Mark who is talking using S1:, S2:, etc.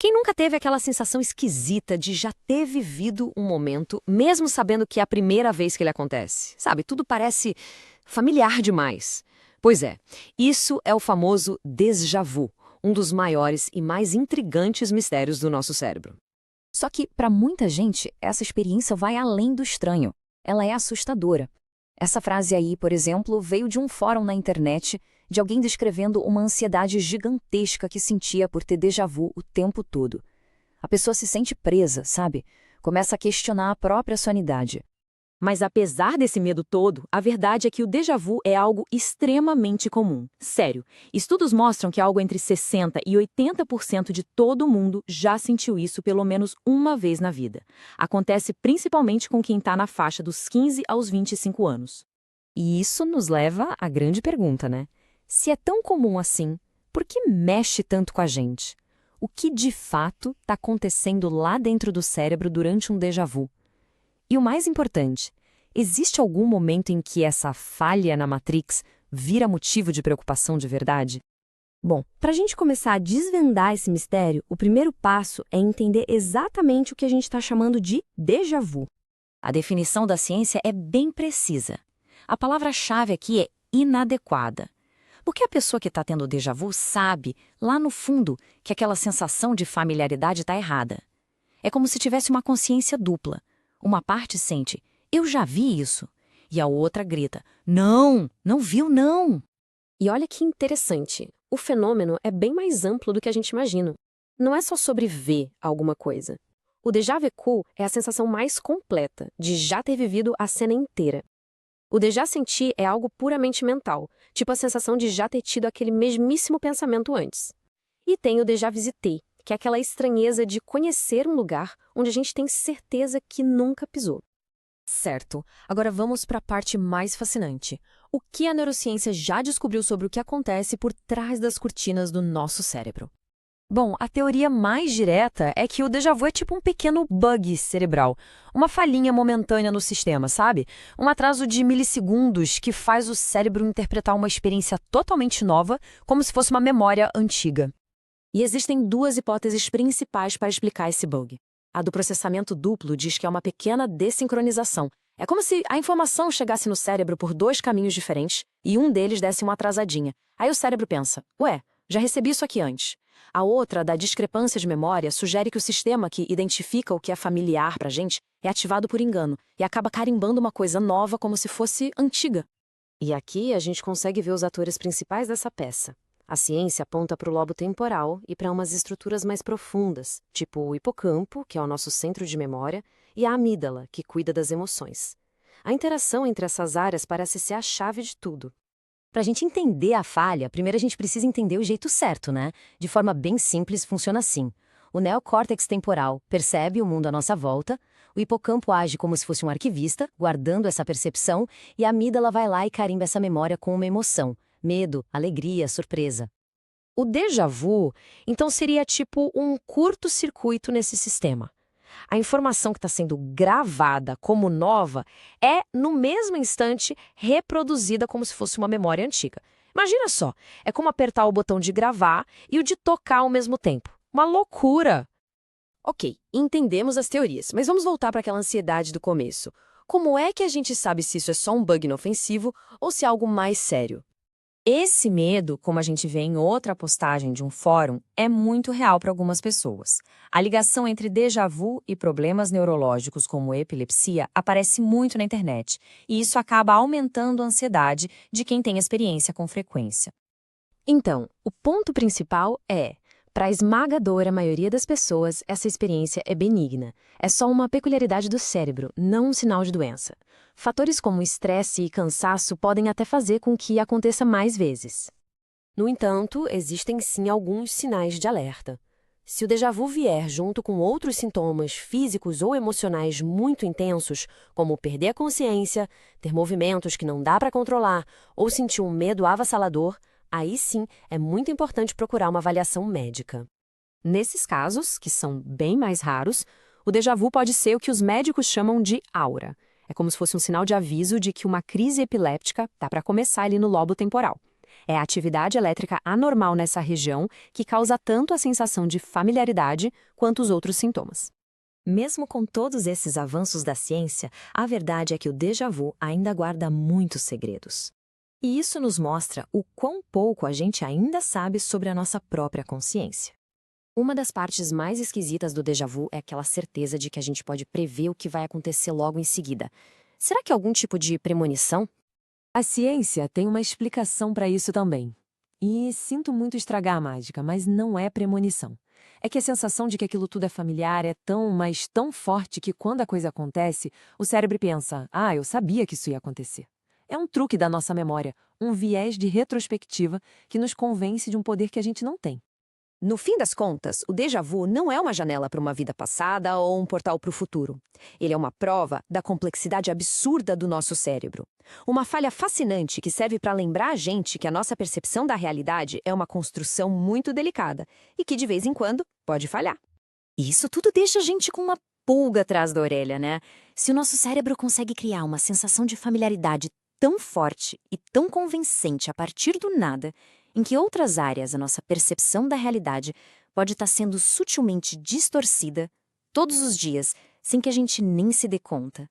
S1: Quem nunca teve aquela sensação esquisita de já ter vivido um momento, mesmo sabendo que é a primeira vez que ele acontece? Sabe, tudo parece familiar demais. Pois é, isso é o famoso déjà vu, um dos maiores e mais intrigantes mistérios do nosso cérebro.
S2: Só que, para muita gente, essa experiência vai além do estranho. Ela é assustadora. Essa frase aí, por exemplo, veio de um fórum na internet de alguém descrevendo uma ansiedade gigantesca que sentia por ter déjà vu o tempo todo. A pessoa se sente presa, sabe? Começa a questionar a própria sanidade.
S1: Mas apesar desse medo todo, a verdade é que o déjà vu é algo extremamente comum. Sério, estudos mostram que algo entre 60% e 80% de todo mundo já sentiu isso pelo menos uma vez na vida. Acontece principalmente com quem está na faixa dos 15 aos 25 anos. E isso nos leva à grande pergunta, né? Se é tão comum assim, por que mexe tanto com a gente? O que de fato está acontecendo lá dentro do cérebro durante um déjà vu? E o mais importante, existe algum momento em que essa falha na Matrix vira motivo de preocupação de verdade?
S3: Bom, para a gente começar a desvendar esse mistério, o primeiro passo é entender exatamente o que a gente está chamando de déjà vu.
S1: A definição da ciência é bem precisa. A palavra-chave aqui é inadequada. Porque a pessoa que está tendo déjà vu sabe, lá no fundo, que aquela sensação de familiaridade está errada. É como se tivesse uma consciência dupla. Uma parte sente, eu já vi isso. E a outra grita, não, não viu não.
S3: E olha que interessante, o fenômeno é bem mais amplo do que a gente imagina. Não é só sobre ver alguma coisa. O déjà vu é a sensação mais completa de já ter vivido a cena inteira. O déjà sentir é algo puramente mental, tipo a sensação de já ter tido aquele mesmíssimo pensamento antes. E tem o déjà visiter, que é aquela estranheza de conhecer um lugar onde a gente tem certeza que nunca pisou.
S2: Certo. Agora vamos para a parte mais fascinante. O que a neurociência já descobriu sobre o que acontece por trás das cortinas do nosso cérebro? Bom, a teoria mais direta é que o déjà vu é tipo um pequeno bug cerebral, uma falhinha momentânea no sistema, sabe? Um atraso de milissegundos que faz o cérebro interpretar uma experiência totalmente nova, como se fosse uma memória antiga.
S1: E existem duas hipóteses principais para explicar esse bug. A do processamento duplo diz que é uma pequena dessincronização. É como se a informação chegasse no cérebro por dois caminhos diferentes e um deles desse uma atrasadinha. Aí o cérebro pensa, ué, já recebi isso aqui antes. A outra, da discrepância de memória, sugere que o sistema que identifica o que é familiar pra gente é ativado por engano e acaba carimbando uma coisa nova como se fosse antiga. E aqui a gente consegue ver os atores principais dessa peça. A ciência aponta para o lobo temporal e para umas estruturas mais profundas, tipo o hipocampo, que é o nosso centro de memória, e a amígdala, que cuida das emoções. A interação entre essas áreas parece ser a chave de tudo.
S4: Para a gente entender a falha, primeiro a gente precisa entender o jeito certo, né? De forma bem simples, funciona assim. O neocórtex temporal percebe o mundo à nossa volta, o hipocampo age como se fosse um arquivista, guardando essa percepção, e a amígdala vai lá e carimba essa memória com uma emoção. Medo, alegria, surpresa.
S1: O déjà vu, então, seria tipo um curto-circuito nesse sistema. A informação que está sendo gravada como nova é, no mesmo instante, reproduzida como se fosse uma memória antiga. Imagina só, é como apertar o botão de gravar e o de tocar ao mesmo tempo. Uma loucura! Ok, entendemos as teorias, mas vamos voltar para aquela ansiedade do começo. Como é que a gente sabe se isso é só um bug inofensivo ou se é algo mais sério?
S2: Esse medo, como a gente vê em outra postagem de um fórum, é muito real para algumas pessoas. A ligação entre déjà vu e problemas neurológicos como epilepsia aparece muito na internet, e isso acaba aumentando a ansiedade de quem tem experiência com frequência.
S3: Então, o ponto principal é, para a esmagadora maioria das pessoas, essa experiência é benigna. É só uma peculiaridade do cérebro, não um sinal de doença. Fatores como estresse e cansaço podem até fazer com que aconteça mais vezes. No entanto, existem sim alguns sinais de alerta. Se o déjà vu vier junto com outros sintomas físicos ou emocionais muito intensos, como perder a consciência, ter movimentos que não dá para controlar ou sentir um medo avassalador, aí sim é muito importante procurar uma avaliação médica. Nesses casos, que são bem mais raros, o déjà vu pode ser o que os médicos chamam de aura. É como se fosse um sinal de aviso de que uma crise epiléptica está para começar ali no lobo temporal. É a atividade elétrica anormal nessa região que causa tanto a sensação de familiaridade quanto os outros sintomas.
S2: Mesmo com todos esses avanços da ciência, a verdade é que o déjà vu ainda guarda muitos segredos. E isso nos mostra o quão pouco a gente ainda sabe sobre a nossa própria consciência.
S3: Uma das partes mais esquisitas do déjà vu é aquela certeza de que a gente pode prever o que vai acontecer logo em seguida. Será que é algum tipo de premonição?
S1: A ciência tem uma explicação para isso também. E sinto muito estragar a mágica, mas não é premonição. É que a sensação de que aquilo tudo é familiar é tão, mas tão forte que quando a coisa acontece, o cérebro pensa: ah, eu sabia que isso ia acontecer. É um truque da nossa memória, um viés de retrospectiva que nos convence de um poder que a gente não tem.
S3: No fim das contas, o déjà vu não é uma janela para uma vida passada ou um portal para o futuro. Ele é uma prova da complexidade absurda do nosso cérebro. Uma falha fascinante que serve para lembrar a gente que a nossa percepção da realidade é uma construção muito delicada e que, de vez em quando, pode falhar. E isso tudo deixa a gente com uma pulga atrás da orelha, né? Se o nosso cérebro consegue criar uma sensação de familiaridade tão forte e tão convincente a partir do nada, em que outras áreas a nossa percepção da realidade pode estar sendo sutilmente distorcida todos os dias, sem que a gente nem se dê conta.